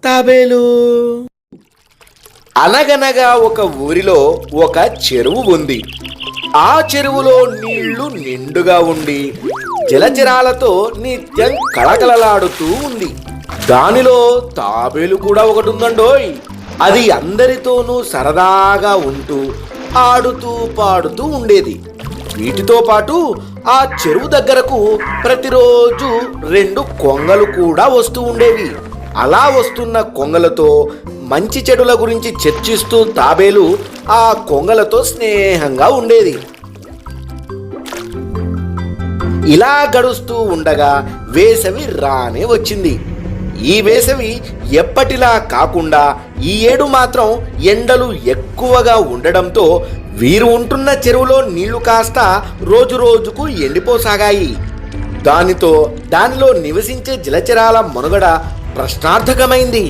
తాబేలు. అనగనగా ఒక ఊరిలో ఒక చెరువు ఉంది. ఆ చెరువులో నీళ్లు నిండుగా ఉండి జలచరాలతో నిత్యం కళకళలాడుతూ ఉంది. దానిలో తాబేలు కూడా ఒకటి ఉందండోయ్. అది అందరితోనూ సరదాగా ఉంటూ ఆడుతూ పాడుతూ ఉండేది. వీటితో పాటు ఆ చెరువు దగ్గరకు ప్రతిరోజు 2 కొంగలు కూడా వస్తూ ఉండేవి. అలా వస్తున్న కొంగలతో మంచి చెడుల గురించి చర్చిస్తూ తాబేలు ఆ కొంగలతో స్నేహంగా ఉండేది. ఇలా గడుస్తూ ఉండగా వేసవి రానే వచ్చింది. ఈ వేసవి ఎప్పటిలా కాకుండా ఈ ఏడు మాత్రం ఎండలు ఎక్కువగా ఉండడంతో వీరు ఉంటున్న చెరువులో నీళ్లు కాస్త రోజు రోజుకు ఎండిపోసాగాయి. దానితో దానిలో నివసించే జలచరాల మనుగడ ప్రశ్నార్థకమైంది.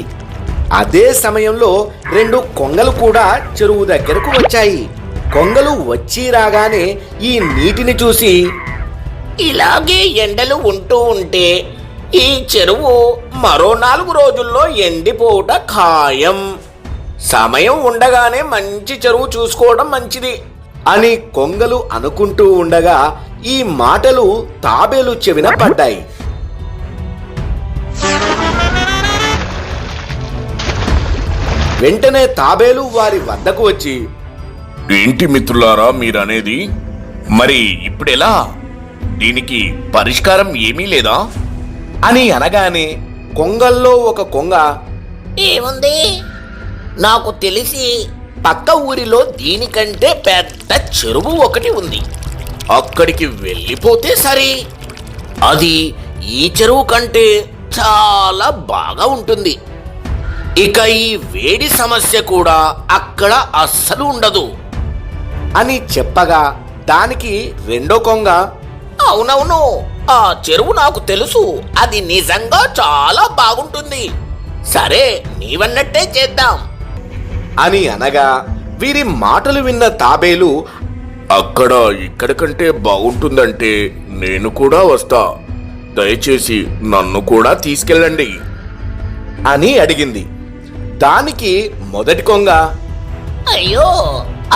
అదే సమయంలో 2 కొంగలు కూడా చెరువు దగ్గరకు వచ్చాయి. కొంగలు వచ్చి రాగానే ఈ నీటిని చూసి, ఇలాగే ఎండలు ఉంటూ ఉంటే ఈ చెరువు మరో 4 రోజుల్లో ఎండిపోవట ఖాయం. సమయం ఉండగానే మంచి చెరువు చూసుకోవడం మంచిది అని కొంగలు అనుకుంటూ ఉండగా ఈ మాటలు తాబేలు చెవిన పడ్డాయి. వెంటనే తాబేలు వారి వద్దకు వచ్చి, ఏంటి మిత్రులారా మీరనేది? మరి ఇప్పుడెలా? దీనికి పరిష్కారం ఏమీ లేదా అని అనగానే కొంగల్లో ఒక కొంగ, ఏముంది, నాకు తెలిసి పక్క ఊరిలో దీనికంటే పెద్ద చెరువు ఒకటి ఉంది. అక్కడికి వెళ్ళిపోతే సరే. అది ఈ చెరువు కంటే చాలా బాగా ఉంటుంది. ఇక ఈ వేడి సమస్య కూడా అక్కడ అస్సలు ఉండదు అని చెప్పగా దానికి రెండో కొంగ, అవునవును, ఆ చెరువు నాకు తెలుసు. అది నిజంగా చాలా బాగుంటుంది. సరే, నీవన్నట్టే చేద్దాం అని అనగా వీరి మాటలు విన్న తాబేలు, అక్కడ ఇక్కడ కంటే బాగుంటుందంటే నేను కూడా వస్తా. దయచేసి నన్ను కూడా తీసుకెళ్ళండి అని అడిగింది. దానికి మొదటి కొంగ, అయ్యో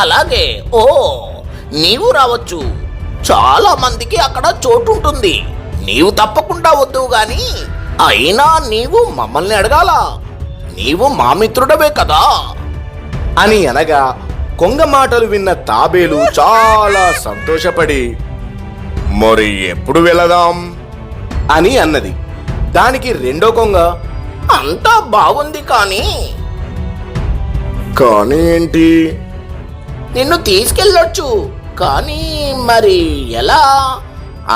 అలాగే, ఓ నీవు రావచ్చు. చాలా మందికి అక్కడ చోటుంటుంది. నీవు తప్పకుండా వద్దు గాని, అయినా నీవు మమ్మల్ని అడగాల. నీవు మా మిత్రుడవే కదా అని అనగా కొంగ మాటలు విన్న తాబేలు చాలా సంతోషపడి, మరి ఎప్పుడు వెళదాం అని అన్నది. దానికి రెండో కొంగ, అంతా బాగుంది కానీ ఏంటి? నిన్ను తీసుకెళ్ళొచ్చు, కానీ మరి ఎలా?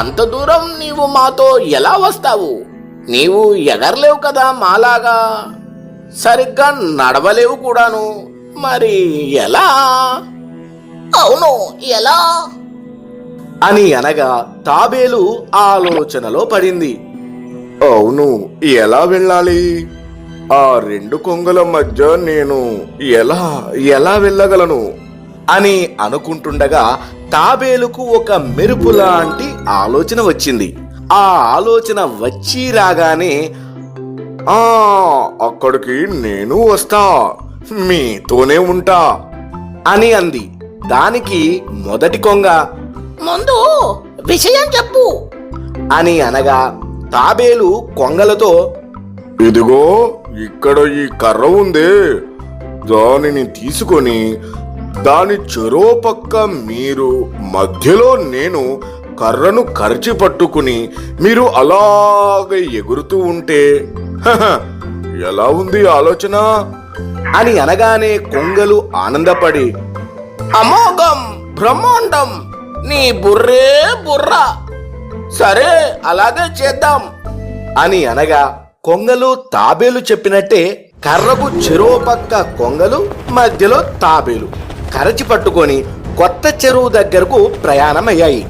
అంత దూరం నీవు మాతో ఎలా వస్తావు? నీవు ఎగరలేవు కదా మాలాగా, సరిగ్గా నడవలేవు కూడాను. మరి ఎలా? అవును, ఎలా అని అనగా తాబేలు ఆలోచనలో పడింది. అవును, ఎలా వెళ్ళాలి? ఆ 2 కొంగల మధ్య నేను ఎలా వెళ్ళగలను అని అనుకుంటుండగా తాబేలుకు ఒక మెరుపు లాంటి ఆలోచన వచ్చింది. ఆ ఆలోచన వచ్చి రాగానే, అక్కడికి నేను వస్తా, మీతోనే ఉంటా అని అంది. దానికి మొదటి కొంగ, ముందు విషయం చెప్పు అని అనగా తాబేలు కొంగలతో, ఇదిగో ఇక్కడ ఈ కర్ర ఉందే, దానిని తీసుకొని దాని చెరో పక్క మీరు, మధ్యలో నేను కర్రను కరిచి పట్టుకుని మీరు అలాగే ఎగురుతూ ఉంటే ఎలా ఉంది ఆలోచన అని అనగానే కొంగలు ఆనందపడి, అమోఘం, బ్రహ్మాండం, నీ బుర్రే బుర్ర. సరే, అలాగే చేద్దాం అని అనగా కొంగలు తాబేలు చెప్పినట్టే కర్రకు చెరో పక్క కొంగలు, మధ్యలో తాబేలు కరచి పట్టుకొని కొత్త చెరువు దగ్గరకు ప్రయాణమయ్యాయి.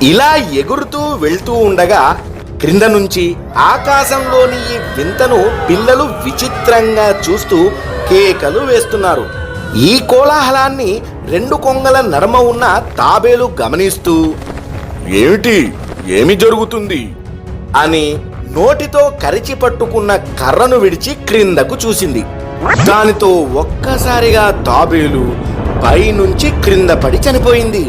ఇలా ఎగురుతూ వెళ్తూ ఉండగా క్రింద నుంచి ఆకాశంలోని ఈ వింతను పిల్లలు విచిత్రంగా చూస్తూ కేకలు వేస్తున్నారు. ఈ కోలాహలాన్ని 2 కొంగల నడుమ ఉన్న తాబేలు గమనిస్తూ, ఏమి జరుగుతుంది అని నోటితో కరిచి పట్టుకున్న కర్రను విడిచి క్రిందకు చూసింది. దానితో ఒక్కసారిగా తాబేలు పైనుంచి క్రింద పడి చనిపోయింది.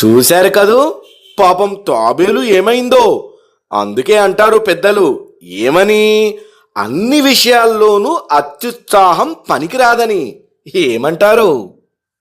చూశారు కదూ పాపం తాబేలు ఏమైందో. అందుకే అంటారు పెద్దలు ఏమని, అన్ని విషయాల్లోనూ అత్యుత్సాహం పనికిరాదని. ఏమంటారు?